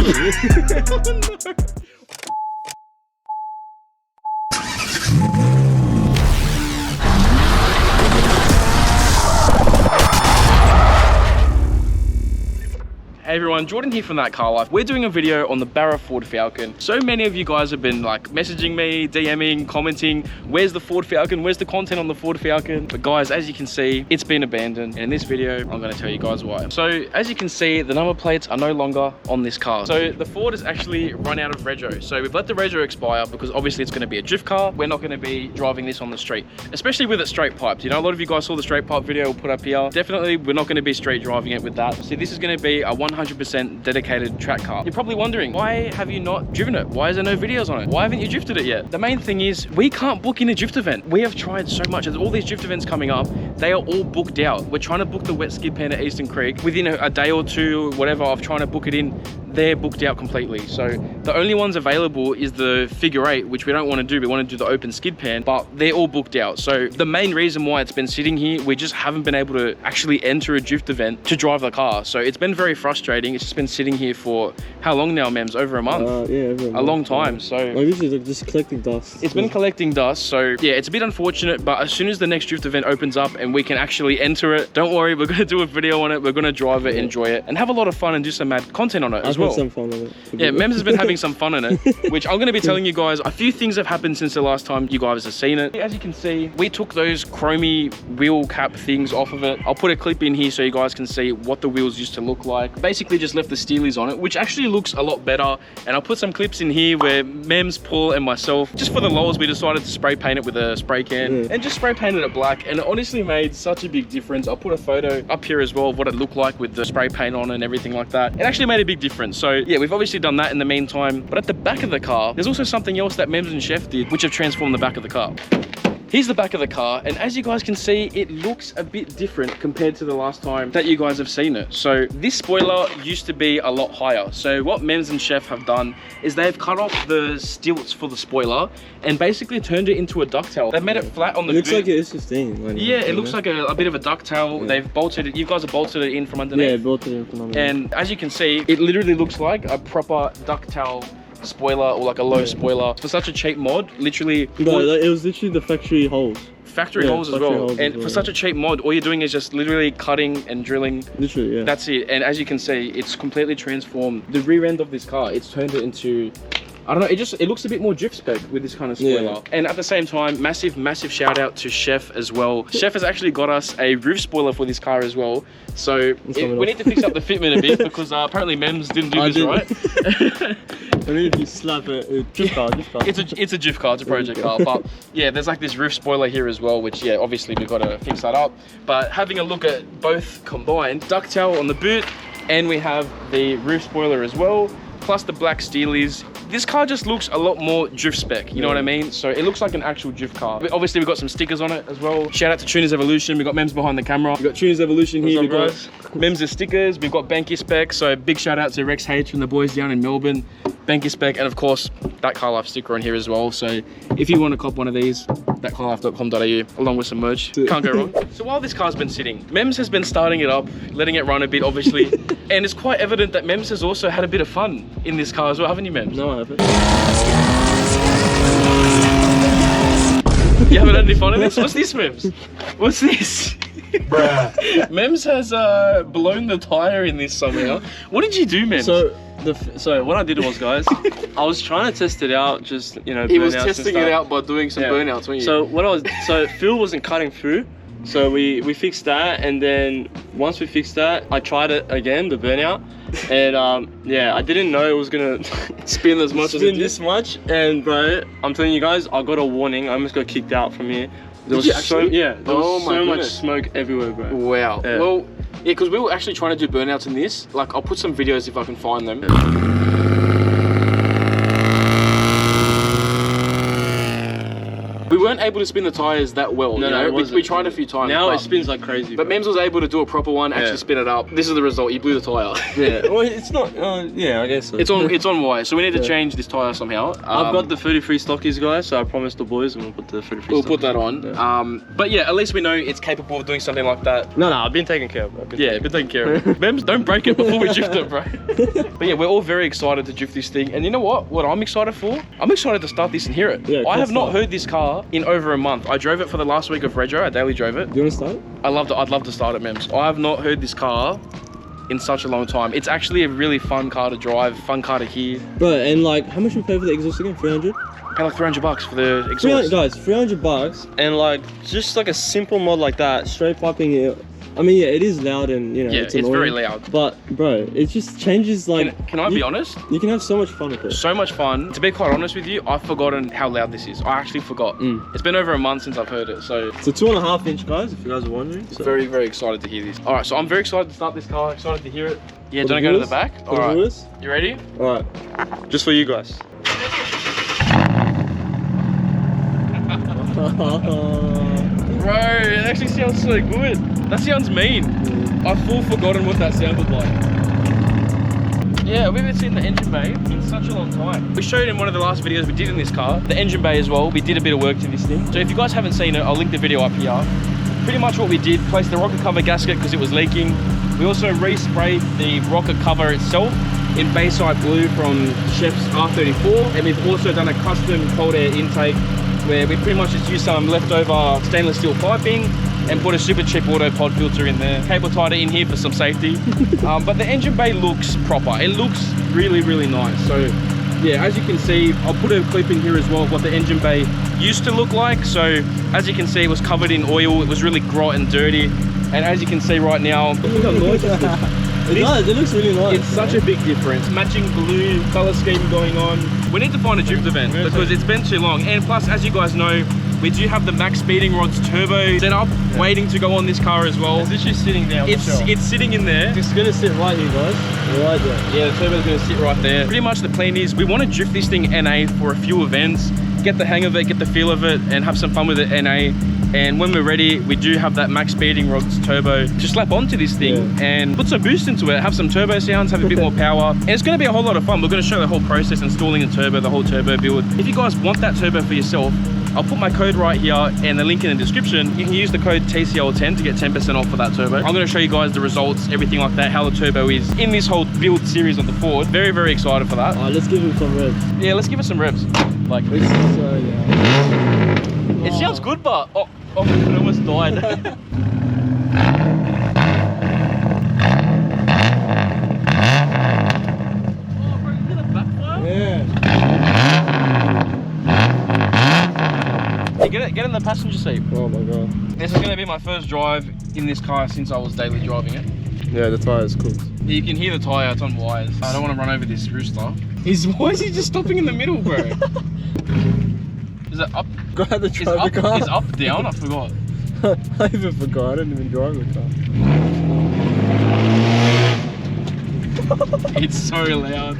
Oh, no. Hey everyone, Jordan here from ThatCarLife. We're doing a video on the Barra Ford Falcon. So many of you guys have been like messaging me, DMing, commenting, where's the Ford Falcon? Where's the content on the Ford Falcon? But guys, as you can see, it's been abandoned. And in this video, I'm gonna tell you guys why. So as you can see, the number plates are no longer on this car. So the Ford has actually run out of rego. So we've let the rego expire because obviously it's gonna be a drift car. We're not gonna be driving this on the street, especially with it straight piped. You know, a lot of you guys saw the straight pipe video we'll put up here. Definitely, we're not gonna be straight driving it with that. So this is gonna be a 100% dedicated track car. You're probably wondering, why have you not driven it? Why is there no videos on it? Why haven't you drifted it yet? The main thing is, we can't book in a drift event. We have tried so much. There's all these drift events coming up. They are all booked out. We're trying to book the wet skid pan at Eastern Creek. Within a day or two, whatever, of trying to book it in, they're booked out completely. So the only ones available is the figure 8, which we don't want to do. We want to do the open skid pan, but they're all booked out. So the main reason why it's been sitting here, we just haven't been able to actually enter a drift event to drive the car. So it's been very frustrating. It's just been sitting here for how long now, Mems? Over a month? Yeah, over a month. A long time. So like, this is just collecting dust. It's been collecting dust. So yeah, it's a bit unfortunate, but as soon as the next drift event opens up and we can actually enter it, don't worry, we're going to do a video on it. We're going to drive it, enjoy it, and have a lot of fun and do some mad content on it as well. Some fun on it. Yeah, Mems has been having some fun in it, which I'm going to be telling you guys. A few things have happened since the last time you guys have seen it. As you can see, we took those chromey wheel cap things off of it. I'll put a clip in here so you guys can see what the wheels used to look like. Basically just left the steelies on it, which actually looks a lot better. And I'll put some clips in here where Mems, Paul and myself, just for the lulz, we decided to spray paint it with a spray can and just spray painted it black. And it honestly made such a big difference. I'll put a photo up here as well of what it looked like with the spray paint on and everything like that. It actually made a big difference. So yeah, we've obviously done that in the meantime, but at the back of the car, there's also something else that Mems and Chef did, which have transformed the back of the car. Here's the back of the car, and as you guys can see, it looks a bit different compared to the last time that you guys have seen it. So this spoiler used to be a lot higher. So what Mems and Chef have done is they've cut off the stilts for the spoiler and basically turned it into a ducktail. They've made it flat on the boot. Looks like it is sustained. Yeah, it looks like a bit of a ducktail. Yeah. They've bolted it, you guys have bolted it in from underneath. Yeah, bolted it in from underneath. And as you can see, it literally looks like a proper ducktail spoiler, or like a low spoiler. For such a cheap mod, literally. No, it was literally the factory holes. Factory holes as well. And for such a cheap mod, all you're doing is just literally cutting and drilling. Literally, yeah. That's it. And as you can see, it's completely transformed the rear end of this car. It's turned it into, I don't know, it looks a bit more drift spec with this kind of spoiler. Yeah. And at the same time, massive shout out to Chef as well. Chef has actually got us a roof spoiler for this car as well. So we need to fix up the fitment a bit because apparently Mems didn't do this right. I mean, if you slap it, drift car. It's a drift car, it's a project car. But yeah, there's like this roof spoiler here as well, which yeah, obviously we've got to fix that up. But having a look at both combined, ducktail on the boot, and we have the roof spoiler as well, plus the black steelies. This car just looks a lot more drift spec, you know what I mean? So it looks like an actual drift car. But obviously we've got some stickers on it as well. Shout out to Tuners Evolution. We've got Mems behind the camera. We've got Tuners Evolution here. We've got Mems' stickers. We've got Banky Spec. So big shout out to Rex H and the boys down in Melbourne. Banky Spec, and of course ThatCarLife sticker on here as well. So if you want to cop one of these, thatcarlife.com.au along with some merch, can't go wrong. So while this car's been sitting, Mems has been starting it up, letting it run a bit obviously, and it's quite evident that Mems has also had a bit of fun in this car as well, haven't you, Mems? No, I haven't. You haven't had any fun in this? What's this, Mems? What's this? Bruh. Mems has blown the tire in this somehow. What did you do, Mems? So what I did was, guys, I was trying to test it out, just, you know, he was testing it out by doing some burnouts, weren't you? So fuel wasn't cutting through, so we fixed that, and then once we fixed that, I tried it again, the burnout, and yeah, I didn't know it was gonna spin as much as it did. This much, and bro, I'm telling you guys, I got a warning. I almost got kicked out from here. There was so much smoke everywhere, bro. Wow. Yeah. Well, yeah, because we were actually trying to do burnouts in this. Like, I'll put some videos if I can find them. We weren't able to spin the tires that well. No, you no, know? it wasn't. We tried a few times. Now but, it spins like crazy. But bro. Mems was able to do a proper one, actually Yeah. spin it up. This is the result. He blew the tire. Yeah, well, it's not. Yeah, I guess so. It's on wire, so we need to Yeah. change this tire somehow. I've got the 33 stockies, guys. So I promised the boys, and we'll put the 33. We'll put that on. Yeah. But yeah, at least we know it's capable of doing something like that. No, I've been taken care of. Yeah, been taken care of. Mems, don't break it before we drift it, bro. But yeah, we're all very excited to drift this thing. And you know what? What I'm excited for? I'm excited to start this and hear it. Yeah, I have not start. heard this car in over a month. I drove it for the last week of Rego. I daily drove it. Do you want to start? I'd love to start it, Mems. I have not heard this car in such a long time. It's actually a really fun car to drive, fun car to hear. Bro, and like, how much we pay for the exhaust again? 300? Pay like $300 for the 300, exhaust. guys, $300, and like, just like a simple mod like that, straight piping it. I mean, yeah, it is loud and, you know, Yeah, it's it's very annoying, loud. But, bro, it just changes, like... Can I be honest? You can have so much fun with it. So much fun. To be quite honest with you, I've forgotten how loud this is. I actually forgot. It's been over a month since I've heard it, so... It's a 2.5 inch, guys, if you guys are wondering. So. Very, very excited to hear this. All right, so I'm very excited to start this car, excited to hear it. Yeah, For do you want to the go to the viewers? back? For All the right, viewers? you ready? Alright, just for you guys. Bro, it actually sounds so good. That sounds mean. I've full forgotten what that sounded like. Yeah, we haven't seen the engine bay in such a long time. We showed in one of the last videos we did in this car, the engine bay as well. We did a bit of work to this thing. So if you guys haven't seen it, I'll link the video up here. Pretty much what we did, placed the rocker cover gasket because it was leaking. We also resprayed the rocker cover itself in Bayside Blue from Chef's R34. And we've also done a custom cold air intake where we pretty much just used some leftover stainless steel piping and put a super cheap auto pod filter in there. Cable tied it in here for some safety. But the engine bay looks proper. It looks really, really nice. So yeah, as you can see, I'll put a clip in here as well of what the engine bay used to look like. So as you can see, it was covered in oil. It was really grot and dirty. And as you can see right now, It does, it looks really nice. it's such a big difference. Matching blue color scheme going on. We need to find a drift event because it's been too long. And plus, as you guys know, we do have the max speeding rods turbo set up, waiting to go on this car as well. It's literally sitting there. It's sitting in there. It's gonna sit right here, guys. Right there. Yeah, the turbo's gonna sit right there. Pretty much the plan is we want to drift this thing NA for a few events, get the hang of it, get the feel of it, and have some fun with it NA. And when we're ready, we do have that max speeding rods turbo to slap onto this thing and put some boost into it, have some turbo sounds, have a bit more power. And it's gonna be a whole lot of fun. We're gonna show the whole process, installing a turbo, the whole turbo build. If you guys want that turbo for yourself, I'll put my code right here and the link in the description. You can use the code TCL10 to get 10% off for that turbo. I'm gonna show you guys the results, everything like that, how the turbo is in this whole build series of the Ford. Very, very excited for that. Alright, let's give him some revs. Yeah, let's give it some revs. Like, This is so, yeah. it sounds good, but oh, it almost died. Oh, bro, you did a backfire? Yeah. Hey, get in the passenger seat. Oh my god. This is gonna be my first drive in this car since I was daily driving it. Yeah, the tire is cooked. You can hear the tyre, it's on wires. I don't want to run over this rooster. Why is he just stopping in the middle, bro? Is it up? Go ahead and Is drive up, the car. is up down? I forgot. I even forgot. I didn't even drive the car. It's so loud.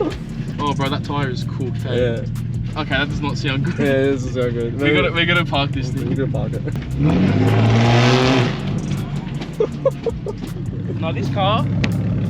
Oh, bro, that tyre is cooked. Hey? Yeah. Okay, that does not sound good. Yeah, this is so good. We're gonna park this We're thing. gonna park it. Now this car,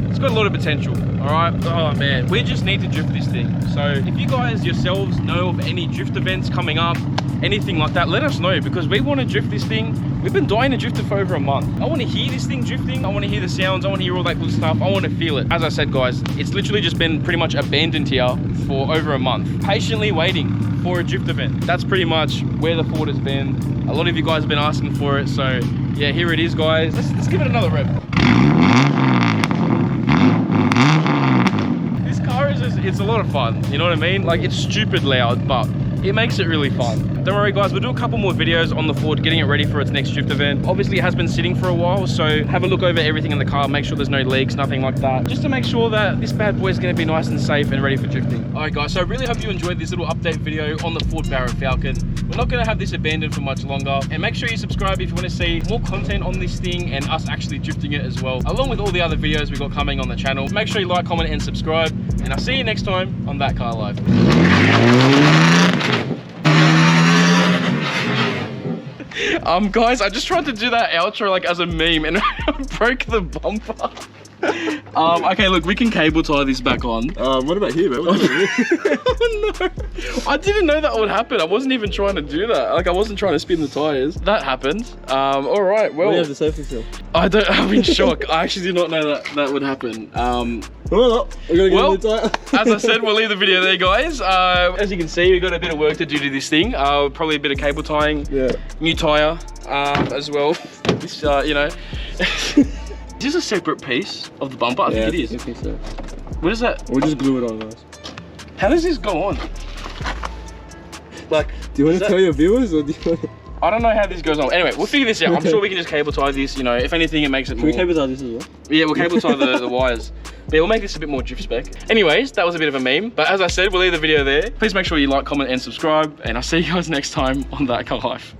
it's got a lot of potential, all right? Oh man, we just need to drift this thing. So if you guys yourselves know of any drift events coming up, anything like that, let us know because we want to drift this thing. We've been dying to drift it for over a month. I want to hear this thing drifting. I want to hear the sounds. I want to hear all that good stuff. I want to feel it. As I said, guys, it's literally just been pretty much abandoned here for over a month, patiently waiting for a drift event. That's pretty much where the Ford has been. A lot of you guys have been asking for it, so yeah, here it is, guys. Let's give it another rev. This car is just, it's a lot of fun, you know what I mean? Like, it's stupid loud, but it makes it really fun. Don't worry guys, we'll do a couple more videos on the Ford, getting it ready for its next drift event. Obviously it has been sitting for a while, so have a look over everything in the car, make sure there's no leaks, nothing like that. Just to make sure that this bad boy is gonna be nice and safe and ready for drifting. All right guys, so I really hope you enjoyed this little update video on the Ford Barra Falcon. We're not gonna have this abandoned for much longer. And make sure you subscribe if you wanna see more content on this thing and us actually drifting it as well, along with all the other videos we've got coming on the channel. Make sure you like, comment, and subscribe. And I'll see you next time on That Car Life. Guys, I just tried to do that outro like as a meme and I broke the bumper. Okay, look, we can cable tie this back on. What about here, man? What about here? Oh no, I didn't know that would happen. I wasn't even trying to do that. Like, I wasn't trying to spin the tires. That happened. All right, well. We have the safety seal. I'm in shock. I actually did not know that would happen. Well, we're gonna get a new tire. As I said, we'll leave the video there, guys. As you can see, we've got a bit of work to do to this thing. Probably a bit of cable tying. Yeah. New tire as well. This, you know. Is this a separate piece of the bumper? I think it is. I think so. What is that? We'll just glue it on, guys. How does this go on? Like, do you want to tell your viewers, or do you want to... I don't know how this goes on. Anyway, we'll figure this out. I'm sure we can just cable tie this, you know, if anything, it makes it more... Can we cable tie this as well? Yeah, we'll cable tie the wires. But yeah, we'll make this a bit more drift spec. Anyways, that was a bit of a meme. But as I said, we'll leave the video there. Please make sure you like, comment, and subscribe. And I'll see you guys next time on That Car Life.